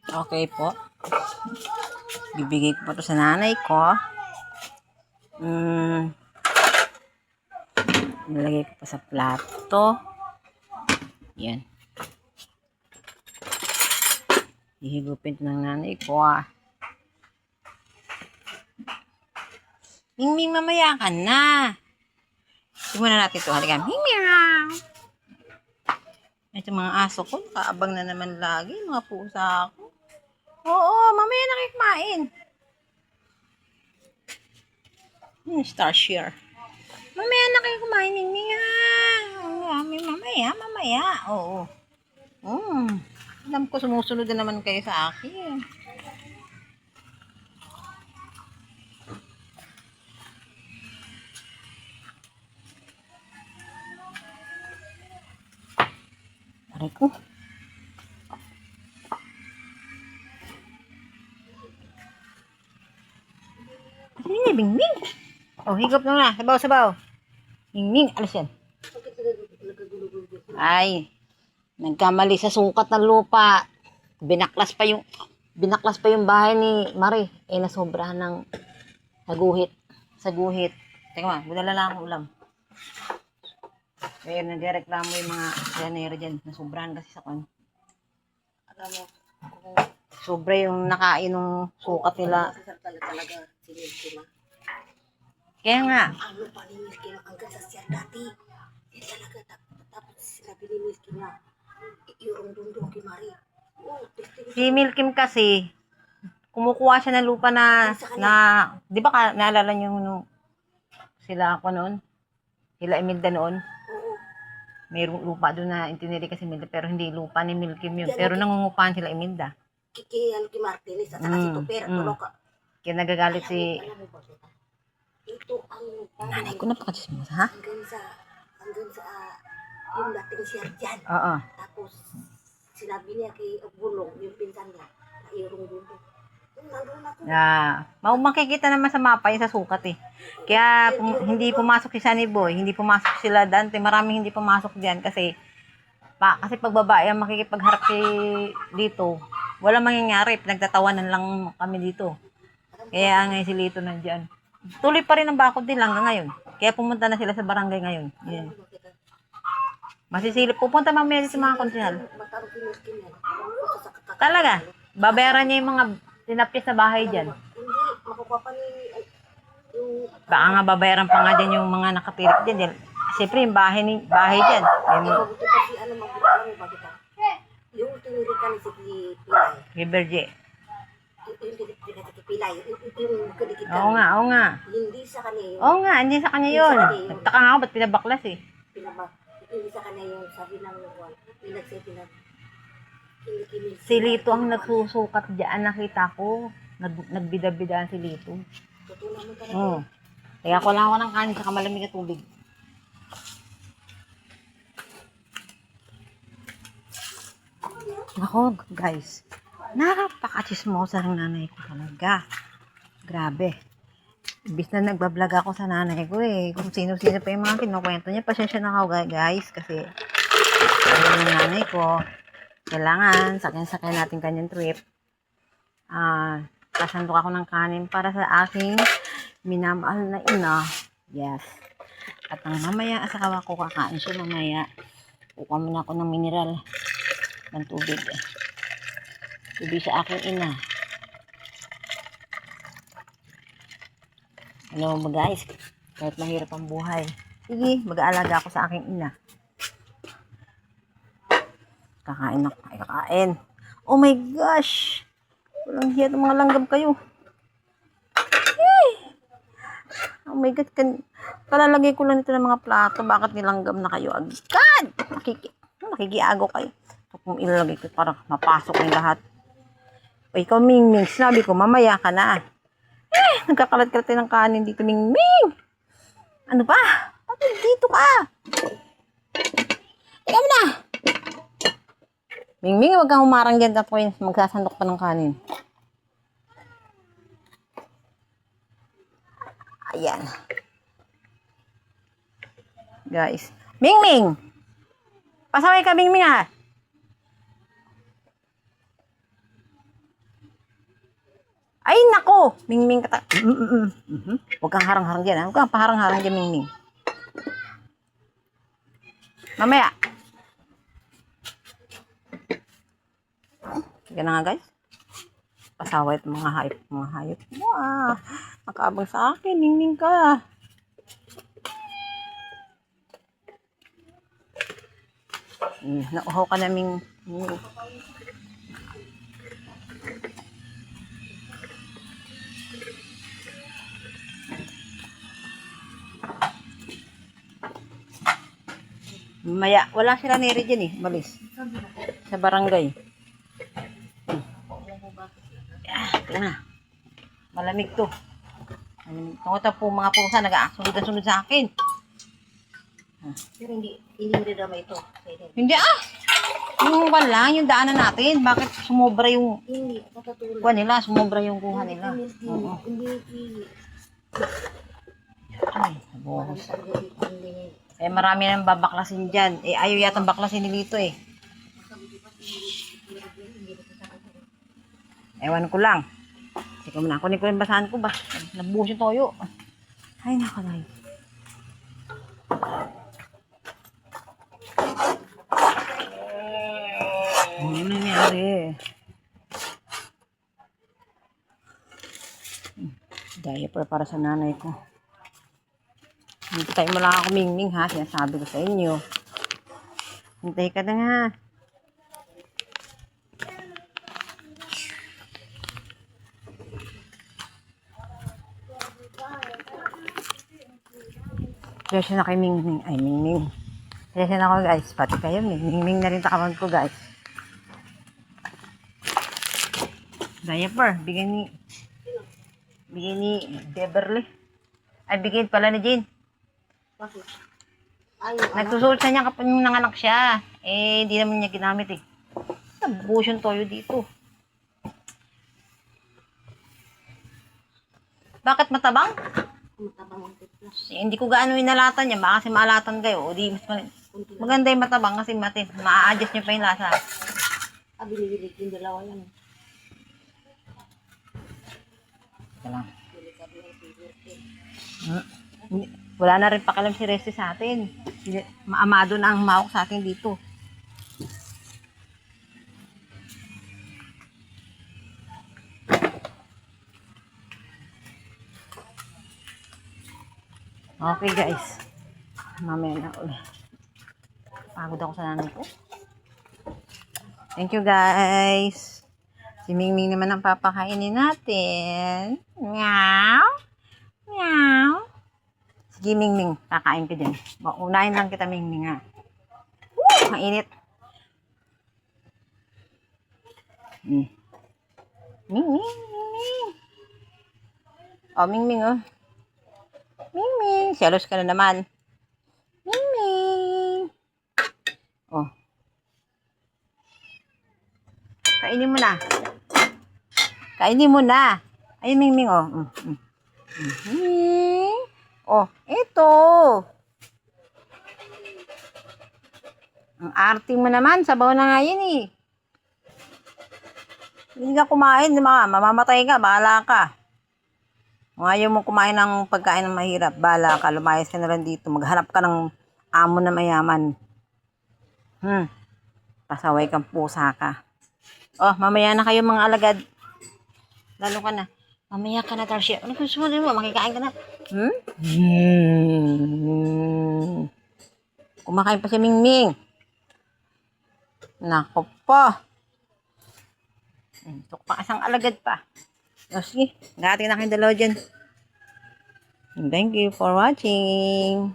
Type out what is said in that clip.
Okay po. Bibigay ko pa to sa nanay ko. Nilagay ko pa sa plato. Yan. Hihigupin to ng nanay ko Mingming, mamaya ka na. Simulan natin ito. Halika. Mingming! Ito mga aso ko. Nakaabang na naman lagi. Mga pusa ko. Oo, mamaya na kayo kumain. Starshare. Mamaya na kayo kumain, Mingming mamaya. Oo. Alam ko sumusunod na naman kayo sa akin. Aray ko. Sige, Mingming. Higop na. Sabaw. Mingming, alis yan. Ay, nagkamali sa sukat ng lupa. Binaklas pa yung bahay ni Marie. Nasobrahan ng sa guhit. Teka ma, budala lang ang ulam. Kaya nagreklamo yung mga janero dyan. Nasobrahan kasi sa kwan. Alam mo, sobra yung nakain ng sukat nila. Talaga, sinilkima. Kaya nga. Ang lupa ni Milkima hanggang sa siya dati. Yan talaga, tapos sinabi ni Milkima, yung dundong kay Marie. Si Milkim kasi, kumukuha siya ng lupa na di ba naalala niyo nung sila ako noon? Sila Imelda noon? Oo. Mayroong lupa doon na intinili kasi Imelda, pero hindi lupa ni Milkim yun. Pero nangungupahan sila Imelda. Kikiyan kay Martinez at saka si Tuper, tulog ka. Kaya nagagalit si... Alam mo ba, ito ang lupa. Nanay ko napakachismosa, ha? Hanggang sa yung dating siya dyan. Oo. Tapos, sinabi niya kay Bulong, yung pinsan niya, na iyong dundong. Nandun ako. Makikita naman sa mapa yung sa sukat eh. Kaya hindi pumasok si Sunny Boy, hindi pumasok sila Dante, maraming hindi pumasok diyan kasi kasi pag babae ang makikipagharap dito, wala mangyayari, pinagtatawanan lang kami dito. Kaya ngayon si Lito nandiyan. Tuloy pa rin ang bakod din hanggang ngayon. Kaya pumunta na sila sa barangay ngayon. Yan. Masisilip. Pupunta mamaya sa mga kontinal. Talaga. Babayaran niya yung mga tinapis na bahay dyan. Hindi, makukuha pa ni Baka nga babayaran pa nga dyan yung mga nakatirik dyan. Siyempre yung bahay dyan. mabuti pa si mabuti alam mo bakit yung tinirikan ni si Pilay. Giberje. Yung tinirikan si Pilay. Yung kadikitan. Oo nga. Hindi sa kanya yun. Oo nga, hindi sa kanya yun. Nagtaka nga ako, ba't pinabaklas eh. Hindi sa kanya yung sabi ng pinagsabi na Si Lito ang nagsusukat dyan, nakita ko. Nagbida-bidaan si Lito. tutunan mo talaga. Oo. Kaya ko lang ako ng kanin sa malamig na tubig. Ako, guys. Napaka-chismosa ng nanay ko talaga. Grabe. Ibis na nagbablog ako sa nanay ko eh. Kung sino-sino pa yung mga kinukwento niya. Pasensya na ako guys. Kasi ayun ng nanay ko. Kailangan sakyan natin kanyang trip. Kasandok ako ng kanin para sa aking minamahal na ina. Yes. At ang mamaya, asawa ko kakain siya mamaya. Kukuha muna ako ng mineral ng tubig. Tubig sa aking ina. Alam mo guys, kahit mahirap ang buhay, sige, mag-aalaga ako sa aking ina. Kakain. Oh my gosh! Walang hiya ng mga langgam kayo. Yay! Oh my god, kalalagay ko lang ito ng mga plato. Bakit nilanggam na kayo agad? Makikiago kayo. Kung ilalagay ko para mapasok ng lahat. O ikaw, Mingming, sinabi ko, mamaya ka na. Nagkakalat-kalat ng kanin dito, Mingming. Ano ba? Bakit dito ka? Ikaw na. Mingming, huwag kang humarang dyan at magsasandok pa ng kanin. Ayan. Guys. Mingming! Pasaway ka, Mingming ha. Ito! Mingming kata. Huwag kang harang-harang dyan, ha? Huwag kang paharang-harang dyan, Mingming. Mamaya. Sige na nga, guys. Pasaway itong mga hayop. Mga hayop. Wow! Makaabang sa akin, Mingming ka. Nauhaw ka na, Mingming. Maya, wala sila neri dyan eh, malis. Sa barangay. Ito na. Malamig to. Tungkol po mga pusa, nag-aasunod sa akin. Pero hindi rin naman ito. Hindi Yung lang, yung daanan natin. Bakit sumobra yung Hindi, patutulog. kuha nila? Sumobra yung kuha nila. Oo. Hindi, Ay, parang nabuhos. talaga dito. Marami nang babaklasin dyan. Ayaw yatang baklasin ni Lito eh. Ewan ko lang. Teka muna, kunin ko yung basahan ko ba? Nabuhos yung toyo. Ay, nakalay. Ano nangyari? Diaper para sa nanay ko. Hintay mo lang ako, Mingming, ha? Sinasabi ko sa inyo. Hintay ka na nga. Seryoso na kay Mingming. Ay, Mingming. Seryoso na ako, guys. Pati kayo, Mingming na rin takawan ko, guys. Diaper. Bigyan ni Beverly. Ay, bigyan pala ni Jane. Bakit? Ayaw, Nagsusuot sa niya kapag yung nanganak siya. Hindi naman niya ginamit eh. Nabuhos yung toyo dito. Bakit matabang? matabang ang titlas. Hindi ko gaano inalatan niya. Baka kasi maalatan kayo. O di mas maganda yung matabang kasi ma-adjust niyo pa yung lasa. Binibili yung dalawa yan. Ito lang. Wala na rin pakialam si Resty sa atin. Maamado na ang mahok sa atin dito. Okay guys. Mamaya na ulit. Pagod ako sa nanay ko. Thank you guys. Si Mingming naman ang papakainin natin. Meow. Meow. Sige Mingming, kakain ka dyan. Unahin lang kita Mingming ha. Woo! Mainit. Mingming, Mingming. Oh, Mingming oh. Mingming, selos ka na naman. Mingming. Oh. Kainin mo na. Kainin mo na. Ay, Mingming oh. Oh, ito. Ang arte mo naman, sabaw na nga yun eh. Hindi ka kumain, mamamatay ka, bahala ka. Kung ayaw mo kumain ng pagkain ng mahirap, bahala ka, lumayas ka na lang dito, maghanap ka ng amo na mayaman. Pasaway kang pusa ka. Oh, mamaya na kayo mga alagad. Lalo ka na. Mamaya ka na, Tarsia. Ano gusto mo? Makikain ka na. Kumakain pa si Mingming. Nako pa. Ito pa kasang alagad pa. O sige, gati na kayong dalawa dyan. Thank you for watching.